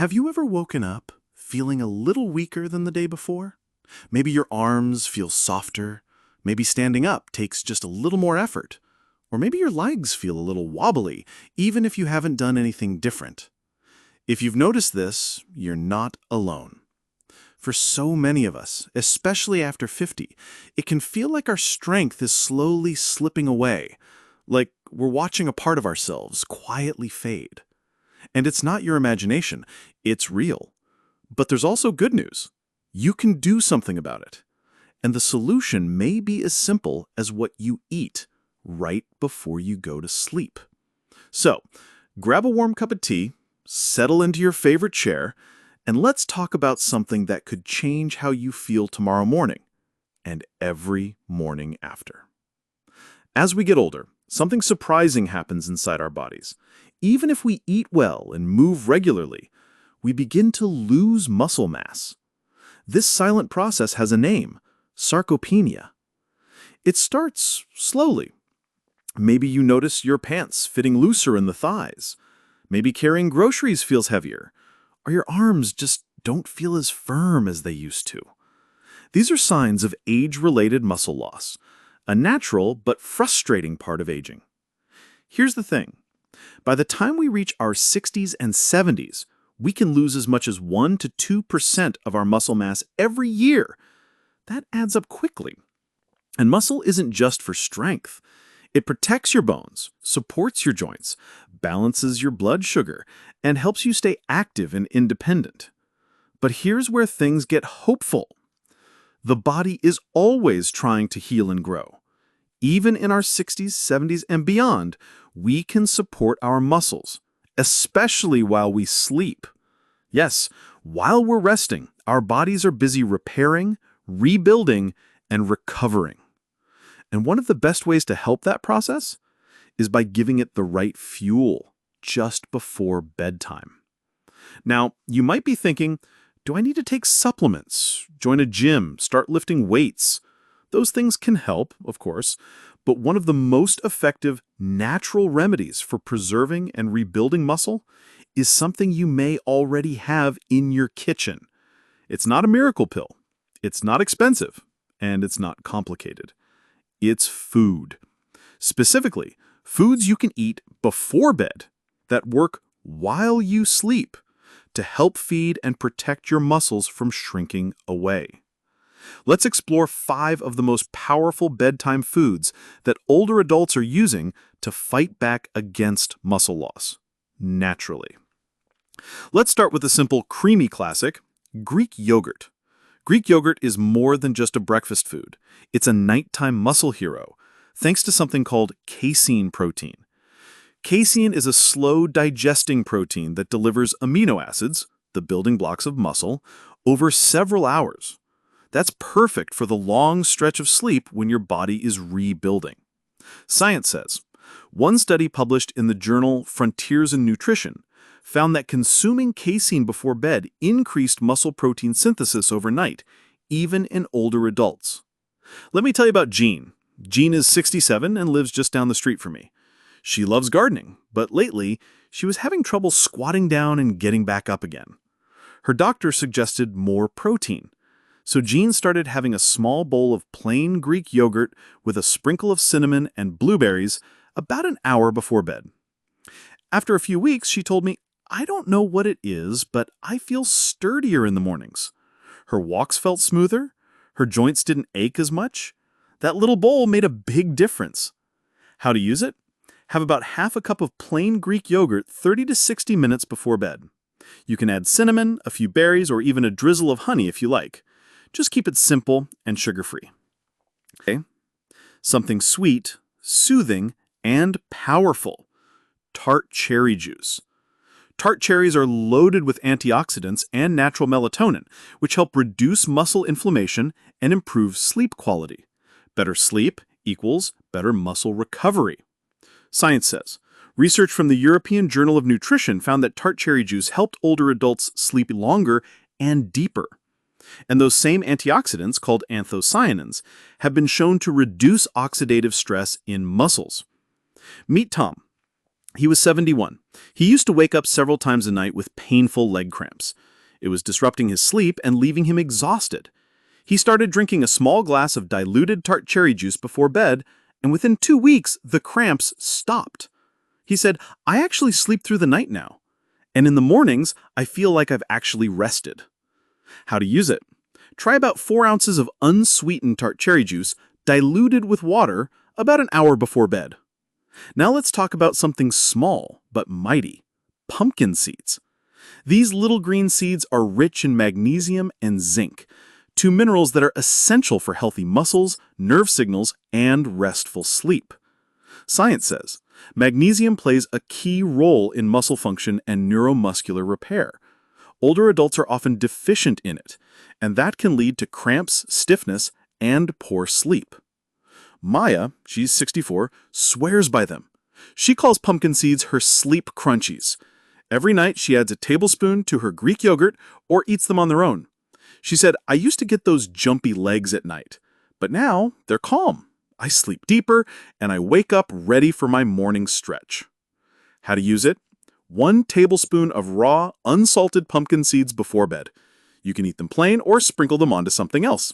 Have you ever woken up feeling a little weaker than the day before? Maybe your arms feel softer, maybe standing up takes just a little more effort, or maybe your legs feel a little wobbly, even if you haven't done anything different. If you've noticed this, you're not alone. For so many of us, especially after 50, it can feel like our strength is slowly slipping away, like we're watching a part of ourselves quietly fade. And it's not your imagination, it's real. But there's also good news. You can do something about it. And the solution may be as simple as what you eat right before you go to sleep. So, grab a warm cup of tea, settle into your favorite chair, and let's talk about something that could change how you feel tomorrow morning and every morning after. As we get older, something surprising happens inside our bodies. Even if we eat well and move regularly, we begin to lose muscle mass. This silent process has a name, sarcopenia. It starts slowly. Maybe you notice your pants fitting looser in the thighs. Maybe carrying groceries feels heavier, or your arms just don't feel as firm as they used to. These are signs of age-related muscle loss, a natural but frustrating part of aging. Here's the thing. By the time we reach our 60s and 70s, we can lose as much as 1 to 2% of our muscle mass every year. That adds up quickly. And muscle isn't just for strength. It protects your bones, supports your joints, balances your blood sugar, and helps you stay active and independent. But here's where things get hopeful. The body is always trying to heal and grow. Even in our 60s, 70s, and beyond, we can support our muscles, especially while we sleep. Yes, while we're resting, our bodies are busy repairing, rebuilding, and recovering. And one of the best ways to help that process is by giving it the right fuel just before bedtime. Now, you might be thinking, do I need to take supplements, join a gym, start lifting weights? Those things can help, of course, but one of the most effective natural remedies for preserving and rebuilding muscle is something you may already have in your kitchen. It's not a miracle pill, it's not expensive, and it's not complicated. It's food. Specifically, foods you can eat before bed that work while you sleep to help feed and protect your muscles from shrinking away. Let's explore 5 of the most powerful bedtime foods that older adults are using to fight back against muscle loss, naturally. Let's start with the simple creamy classic, Greek yogurt. Greek yogurt is more than just a breakfast food. It's a nighttime muscle hero, thanks to something called casein protein. Casein is a slow-digesting protein that delivers amino acids, the building blocks of muscle, over several hours. That's perfect for the long stretch of sleep when your body is rebuilding. Science says, one study published in the journal Frontiers in Nutrition found that consuming casein before bed increased muscle protein synthesis overnight, even in older adults. Let me tell you about Jean. Jean is 67 and lives just down the street from me. She loves gardening, but lately, she was having trouble squatting down and getting back up again. Her doctor suggested more protein. So Jean started having a small bowl of plain Greek yogurt with a sprinkle of cinnamon and blueberries about an hour before bed. After a few weeks, she told me, I don't know what it is, but I feel sturdier in the mornings. Her walks felt smoother. Her joints didn't ache as much. That little bowl made a big difference. How to use it? Have about half a cup of plain Greek yogurt 30 to 60 minutes before bed. You can add cinnamon, a few berries, or even a drizzle of honey if you like. Just keep it simple and sugar-free. Okay? Something sweet, soothing, and powerful. Tart cherry juice. Tart cherries are loaded with antioxidants and natural melatonin, which help reduce muscle inflammation and improve sleep quality. Better sleep equals better muscle recovery. Science says, research from the European Journal of Nutrition found that tart cherry juice helped older adults sleep longer and deeper. And those same antioxidants, called anthocyanins, have been shown to reduce oxidative stress in muscles. Meet Tom. He was 71. He used to wake up several times a night with painful leg cramps. It was disrupting his sleep and leaving him exhausted. He started drinking a small glass of diluted tart cherry juice before bed, and within 2 weeks, the cramps stopped. He said, "I actually sleep through the night now. And in the mornings, I feel like I've actually rested." How to use it? Try about 4 ounces of unsweetened tart cherry juice diluted with water about an hour before bed. Now let's talk about something small but mighty: pumpkin seeds. These little green seeds are rich in magnesium and zinc, two minerals that are essential for healthy muscles, nerve signals, and restful sleep. Science says magnesium plays a key role in muscle function and neuromuscular repair. Older adults are often deficient in it, and that can lead to cramps, stiffness, and poor sleep. Maya, she's 64, swears by them. She calls pumpkin seeds her sleep crunchies. Every night she adds a tablespoon to her Greek yogurt or eats them on their own. She said, "I used to get those jumpy legs at night, but now they're calm. I sleep deeper, and I wake up ready for my morning stretch." How to use it? 1 tablespoon of raw, unsalted pumpkin seeds before bed. You can eat them plain or sprinkle them onto something else.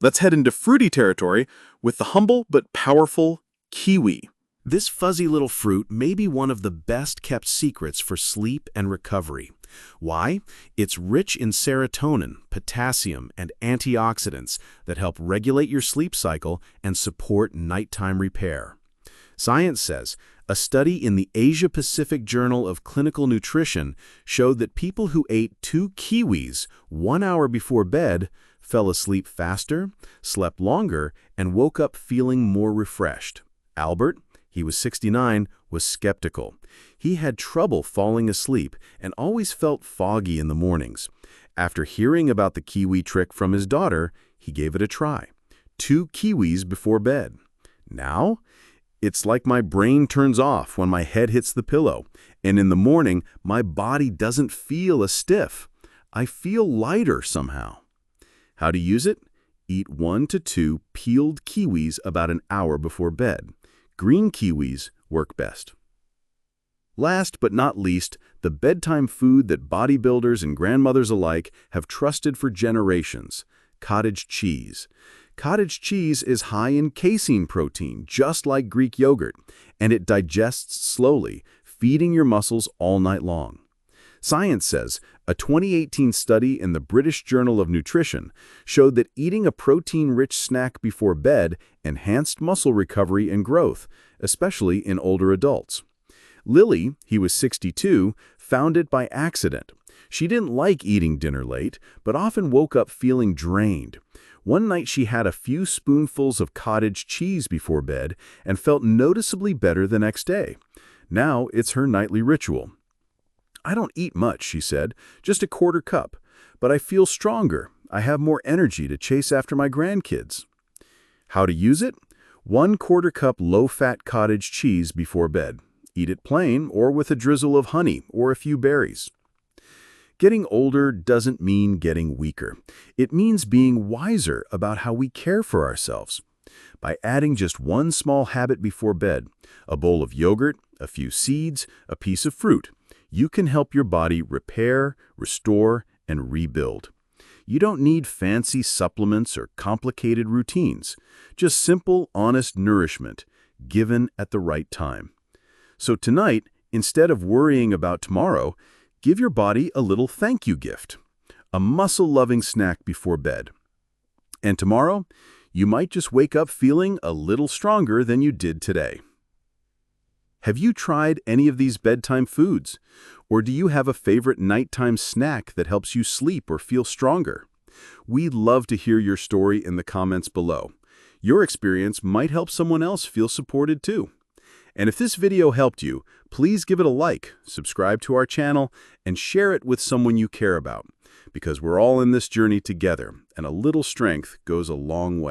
Let's head into fruity territory with the humble but powerful kiwi. This fuzzy little fruit may be one of the best-kept secrets for sleep and recovery. Why? It's rich in serotonin, potassium, and antioxidants that help regulate your sleep cycle and support nighttime repair. Science says a study in the Asia-Pacific Journal of Clinical Nutrition showed that people who ate 2 kiwis 1 hour before bed fell asleep faster, slept longer, and woke up feeling more refreshed. Albert, he was 69, was skeptical. He had trouble falling asleep and always felt foggy in the mornings. After hearing about the kiwi trick from his daughter, he gave it a try. 2 kiwis before bed. Now, it's like my brain turns off when my head hits the pillow, and in the morning, my body doesn't feel as stiff. I feel lighter somehow. How to use it? Eat 1 to 2 peeled kiwis about an hour before bed. Green kiwis work best. Last but not least, the bedtime food that bodybuilders and grandmothers alike have trusted for generations: cottage cheese. Cottage cheese is high in casein protein, just like Greek yogurt, and it digests slowly, feeding your muscles all night long. Science says a 2018 study in the British Journal of Nutrition showed that eating a protein-rich snack before bed enhanced muscle recovery and growth, especially in older adults. Lily, he was 62, found it by accident. She didn't like eating dinner late, but often woke up feeling drained. One night she had a few spoonfuls of cottage cheese before bed and felt noticeably better the next day. Now it's her nightly ritual. "I don't eat much," she said, "just a quarter cup, but I feel stronger. I have more energy to chase after my grandkids." How to use it? 1/4 cup low-fat cottage cheese before bed. Eat it plain or with a drizzle of honey or a few berries. Getting older doesn't mean getting weaker. It means being wiser about how we care for ourselves. By adding just 1 small habit before bed, a bowl of yogurt, a few seeds, a piece of fruit, you can help your body repair, restore, and rebuild. You don't need fancy supplements or complicated routines, just simple, honest nourishment, given at the right time. So tonight, instead of worrying about tomorrow, give your body a little thank you gift, a muscle-loving snack before bed. And tomorrow, you might just wake up feeling a little stronger than you did today. Have you tried any of these bedtime foods? Or do you have a favorite nighttime snack that helps you sleep or feel stronger? We'd love to hear your story in the comments below. Your experience might help someone else feel supported too. And if this video helped you, please give it a like, subscribe to our channel, and share it with someone you care about, because we're all in this journey together, and a little strength goes a long way.